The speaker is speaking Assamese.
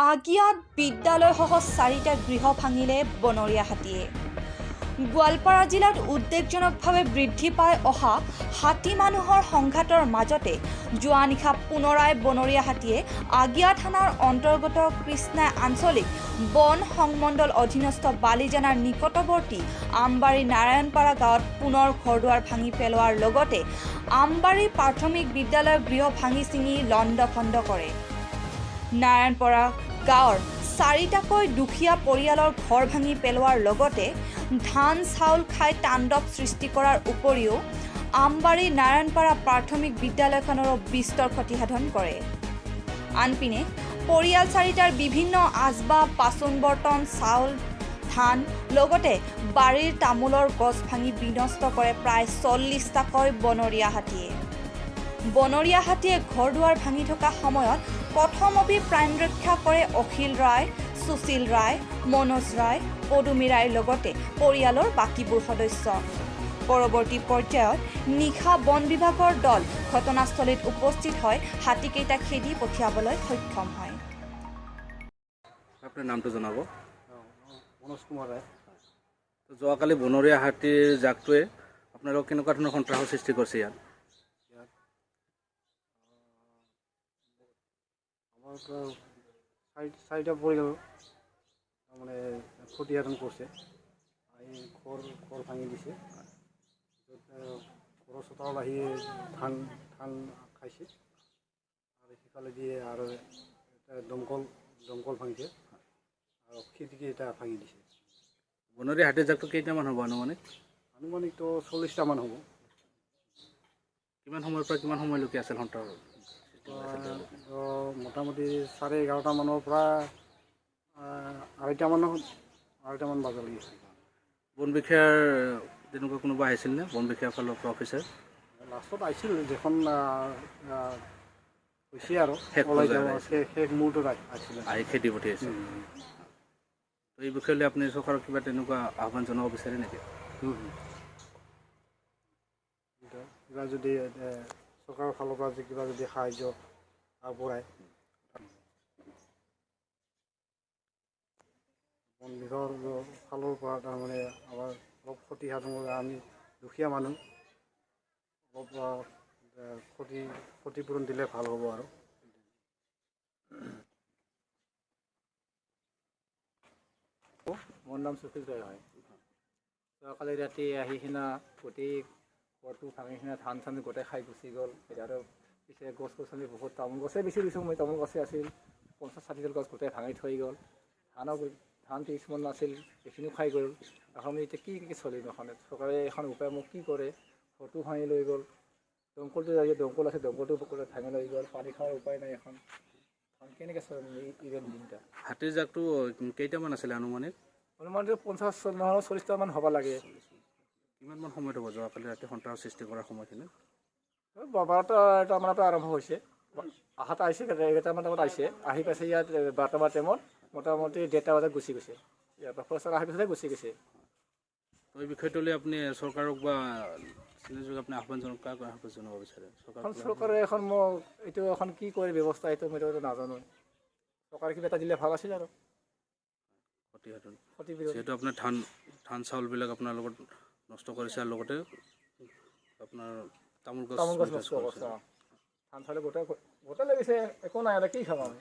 আগিয়াত বিদ্যালয়সহ 4টা গৃহ ভাঙিলে বনৰীয়া হাতীয়ে। গোৱালপাৰা জিলাত উদ্বেগজনকভাৱে বৃদ্ধি পাই অহা হাতী মানুহৰ সংঘাতৰ মাজতে যোৱা নিশা পুনৰাই বনৰীয়া হাতীয়ে আগিয়া থানাৰ অন্তৰ্গত কৃষ্ণা আঞ্চলিক বন সংমণ্ডল অধীনস্থ বালিজানাৰ নিকটৱৰ্তী আমবাৰী নাৰায়ণপাৰা গাঁৱত পুনৰ ঘৰদুৱাৰ ভাঙি পেলোৱাৰ লগতে আমবাৰী প্ৰাথমিক বিদ্যালয়ৰ গৃহ ভাঙি ছিঙি লণ্ডভণ্ড কৰে। নাৰায়ণপাৰা গাঁৱৰ 4টাকৈ দুখীয়া পৰিয়ালৰ ঘৰ ভাঙি পেলোৱাৰ লগতে ধান চাউল খাই তাণ্ডৱ সৃষ্টি কৰাৰ উপৰিও আমবাৰী নাৰায়ণপাৰা প্ৰাথমিক বিদ্যালয়খনৰো বিস্তৰ ক্ষতিসাধন কৰে। আনপিনে পৰিয়াল 4টাৰ বিভিন্ন আচবাব বাচন বৰ্তন চাউল ধান লগতে বাৰীৰ তামোলৰ গছ ভাঙি বিনষ্ট কৰে প্ৰায় 40টাকৈ বনৰীয়া হাতীয়ে। বনৰীয়া হাতীয়ে ঘৰ দুৱাৰ ভাঙি থকা সময়ত প্ৰথমবি প্ৰাণ ৰক্ষা কৰে অখিল ৰায়, সুশীল ৰায়, মনোজ ৰায়, পদুমী ৰায়ৰ লগতে পৰিয়ালৰ বাকীবোৰ সদস্য। পৰৱৰ্তী পৰ্যায়ত নিশা বন বিভাগৰ দল ঘটনাস্থলীত উপস্থিত হয় হাতীকেইটা খেদি পঠিয়াবলৈ সক্ষম হয়। আপোনাৰ নামটো জনাব। মনোজ কুমাৰ ৰায়। যোৱাকালি বনৰীয়া হাতীৰ জাকটোৱে আপোনালোকক কেনেকুৱা ধৰণৰ সন্ত্ৰাসৰ সৃষ্টি কৰিছে ইয়াত? আমাৰ 4টা পৰিয়াল মানে ক্ষতিসাধন কৰিছে। ঘৰ ভাঙি দিছে, ঘৰৰ চোতালত আহি ধান খাইছে আৰু সিফালে দিয়ে আৰু দমকল ভাঙিছে আৰু খিৰিকী এটা ভাঙি দিছে। বনৰীয়া হাতীৰ জাকটো কেইটামান হ'ব আনুমানিকটো 40টামান হ'ব। কিমান সময়ৰ পৰা কিমান সময়লৈকে আছিল সন্ত্ৰাস? মোটামুটি 11:30 মানৰ পৰা 2:30মান বজালৈকে। বন বিষয়াৰ তেনেকুৱা কোনোবা আহিছিল নে? বন বিষয়াৰ ফালৰ পৰা অফিচাৰ লাষ্টত আহিছিল যিখন হৈছে আৰু শেষ মুহূৰ্তত আহিছিল, আহি খেদি পঠিয়াইছে। এই বিষয়লৈ আপুনি চৰকাৰক কিবা তেনেকুৱা আহ্বান জনাব বিচাৰে নেকি? কিবা যদি চৰকাৰৰ ফালৰ পৰা কিবা যদি সাহাৰ্য আগবঢ়ায়, বন বিভাগৰ ফালৰ পৰা তাৰমানে আমাৰ অলপ ক্ষতিসাধন কৰে। আমি দুখীয়া মানুহ, অলপ ক্ষতিপূৰণ দিলে ভাল হ'ব আৰু। মোৰ নাম সুশীল ৰায় হয়। যোৱাকালি ৰাতি আহি কিনা গোটেই ঘৰটো ভাঙি কিনা ধান চান গোটেই খাই গুচি গ'ল। আৰু পিছে গছ গছনি বহুত তামোল গছে বেছি দিছোঁ মই, তামোল গছে আছিল 50-60ডাল গছ গোটেই ভাঙি থৈ গ'ল। ধান কিছুমান নাছিল সেইখিনিও খাই গ'ল। এখন এতিয়া কি চলিম এখনে? চৰকাৰে এখন উপায় মোক কি কৰে? ঘৰটো ভাঙি লৈ গ'ল, দমকলটো দমকল আছে দমকলটো ভাঙি লৈ গ'ল। পানী খোৱাৰ উপায় নাই এখন। কেনেকৈ চলিম এই দিনটা? হাতীৰ জাকটো কেইটামান আছিলে আনুমানিক? অনুমানিক 50-40টামান হ'ব লাগে। কিমানমান সময়ত হ'ব যোৱাকালি ৰাতি সন্ত্ৰাস সৃষ্টি কৰাৰ সময়খিনি? 12টামানৰ পৰা আৰম্ভ হৈছে। আহাত আহিছে 11টামান টাইমত আহিছে, আহি পাইছে ইয়াত 12টামান টাইমত মোটামুটি 1:30 বজাত গুচি গৈছে। ইয়াৰ পৰা ফৰেষ্টৰ আহি পাইছে গুচি গৈছে। এই বিষয়টোলৈ আপুনি চৰকাৰক বা আপুনি আহ্বান জনাব বিচাৰে? চৰকাৰে এখন মোক এইটো এখন কি কৰে ব্যৱস্থা এইটো মই নাজানো। চৰকাৰে কিবা এটা দিলে ভাল আছিল আৰু। যিহেতু আপোনাৰ ধান চাউলবিলাক আপোনাৰ লগত নষ্ট কৰিছে আৰু লগতে আপোনাৰ তামোল গছ নষ্ট কৰিছে। ধান চাউল গোটেই লাগিছে, একো নাই আৰু কি খাম আমি।